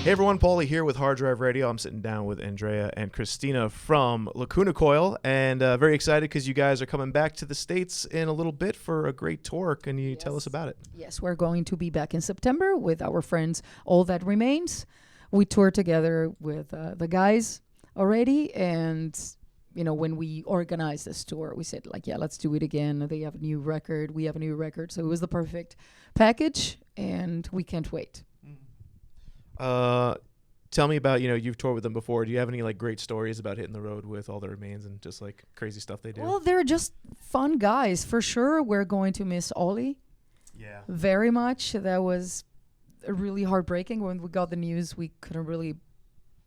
Hey everyone, Paulie here with HardDrive Radio. I'm sitting down with Andrea and Cristina from Lacuna Coil, and very excited because you guys are coming back to the States in a little bit for a great tour. Can you tell us about it? Yes, we're going to be back in September with our friends All That Remains. We toured together with the guys already, and when we organized this tour, we said let's do it again. They have a new record, we have a new record, so it was the perfect package, and we can't wait. Tell me about, you've toured with them before. Do you have any great stories about hitting the road with All That Remains and just crazy stuff they do? Well, they're just fun guys for sure. We're going to miss Ollie. Yeah. Very much. That was really heartbreaking. When we got the news, we couldn't really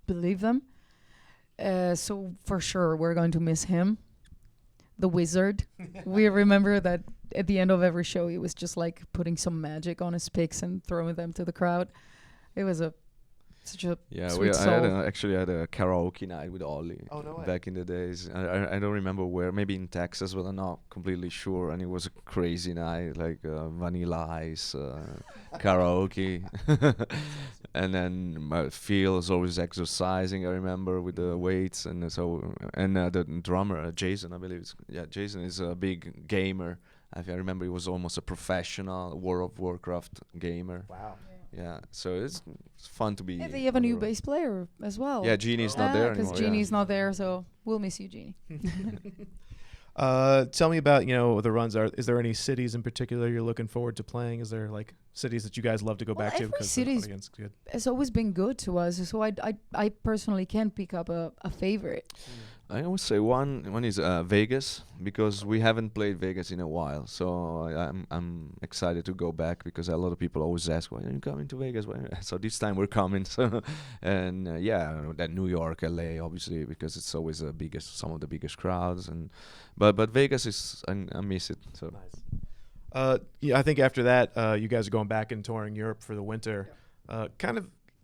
believe them. So for sure, we're going to miss him. The wizard. We remember that at the end of every show, he was just putting some magic on his picks and throwing them to the crowd. It was such a sweet soul. I had a karaoke night with Ollie back in the days. I don't remember where, maybe in Texas, but I'm not completely sure. And it was a crazy night, Vanilla Ice, karaoke. And then Phil was always exercising, I remember, with the weights. And the drummer, Jason, I believe. Jason is a big gamer. I remember he was almost a professional World of Warcraft gamer. Wow. Yeah, so it's fun to be. Yeah, they have a new bass player as well. Yeah, Jeannie's not there anymore. Because Jeannie's not there, so we'll miss you, Jeannie. Tell me about the runs. Is there any cities in particular you're looking forward to playing? Is there cities that you guys love to go back to because the audience is good? It's always been good to us, so I personally can't pick up a favorite. I always say one is Vegas, because we haven't played Vegas in a while, so I'm excited to go back, because a lot of people always ask, "Why are you coming to Vegas?" So this time we're coming. So, and that New York, LA, obviously, because it's always some of the biggest crowds, but Vegas is I miss it. So nice. I think after that, you guys are going back and touring Europe for the winter.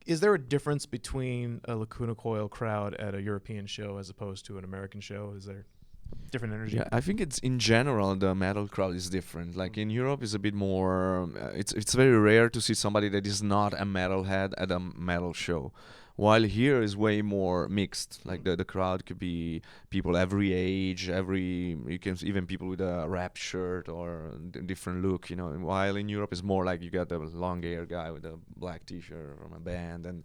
Is there a difference between a Lacuna Coil crowd at a European show as opposed to an American show? Is there different energy? Yeah, I think it's in general the metal crowd is different. In Europe, it's a bit more. It's very rare to see somebody that is not a metalhead at a metal show. While here is way more mixed. The crowd could be people every age, you can even people with a rap shirt or different look, While in Europe it's more you got the long hair guy with a black t-shirt from a band,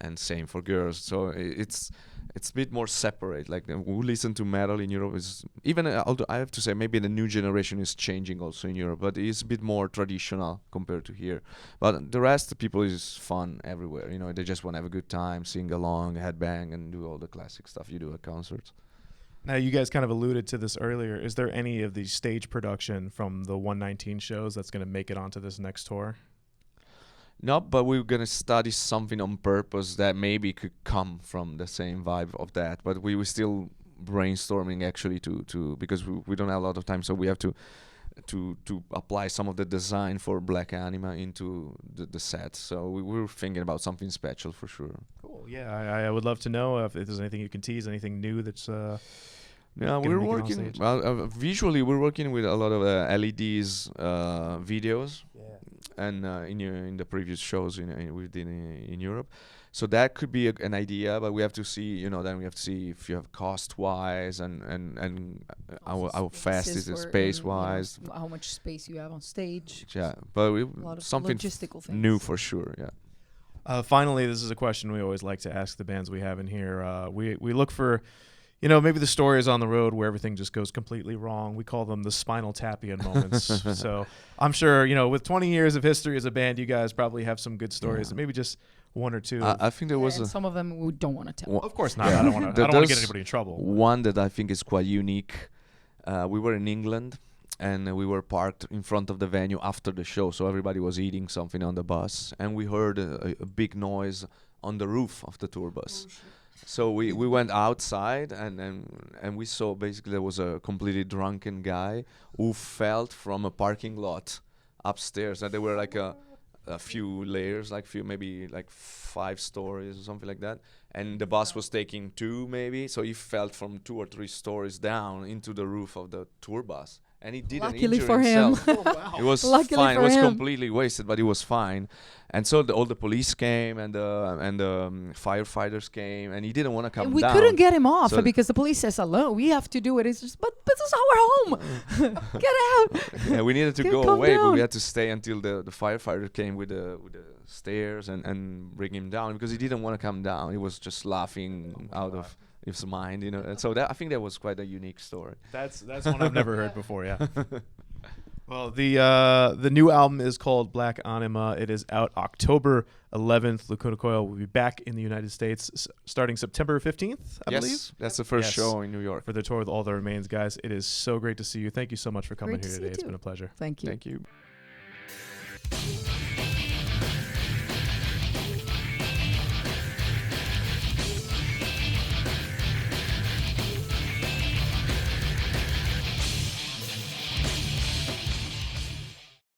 and same for girls. So it's a bit more separate. Who listen to metal in Europe is even, although I have to say maybe the new generation is changing also in Europe, but it's a bit more traditional compared to here. But the rest of the people is fun everywhere. They just want to have a good time, sing along, headbang, and do all the classic stuff you do at concerts. Now, you guys kind of alluded to this earlier. Is there any of the stage production from the 119 shows that's going to make it onto this next tour? No, but we're going to study something on purpose that maybe could come from the same vibe of that. But we were still brainstorming, actually, to because we don't have a lot of time, so we have to apply some of the design for Black Anima into the set. So we were thinking about something special for sure. Cool. Yeah, I would love to know if there's anything you can tease, anything new that's... Yeah, we're working. Visually, we're working with a lot of LEDs, videos, and in the previous shows we did in Europe. So that could be an idea, but we have to see. Then we have to see if you have cost-wise and how fast is it space-wise. How much space you have on stage. Yeah, but something logistical things. New for sure. Yeah. Finally, this is a question we always like to ask the bands we have in here. We look for. Maybe the stories on the road where everything just goes completely wrong. We call them the spinal tapian moments. So I'm sure, with 20 years of history as a band, you guys probably have some good stories. Maybe just one or two. I think there was some of them we don't want to tell. Of course not. Yeah. I don't want to get anybody in trouble. One that I think is quite unique. We were in England, and we were parked in front of the venue after the show. So everybody was eating something on the bus. And we heard a big noise on the roof of the tour bus. So we went outside and we saw basically there was a completely drunken guy who fell from a parking lot upstairs, and there were a few layers, maybe 5 stories or something like that, and the bus was taking 2 maybe, so he fell from 2 or 3 stories down into the roof of the tour bus, and he didn't Luckily injure for him. himself. Oh, wow. It was Luckily fine. It for was him. completely wasted, but it was fine. And so all the police came and the firefighters came, and he didn't want to come We down. couldn't get him off So- because the police says, "Hello, we have to do it." It's just, but this is our home. Get out. Yeah, we needed to Can go come away, but down. we had to stay until the firefighter came with the stairs and bring him down, because he didn't want to come down. He was just laughing out of his mind, you know. And so I think that was quite a unique story. That's one I've never heard before. Yeah. Well, the new album is called Black Anima. It is out October 11th. Lacuna Coil will be back in the United States starting September 15th, I believe, Yes, that's the first Yes. show in New York. for the tour with All That Remains, guys. It is so great to see you. Thank you so much for coming Great to here see today. you It's too. been a pleasure. Thank you. Thank you.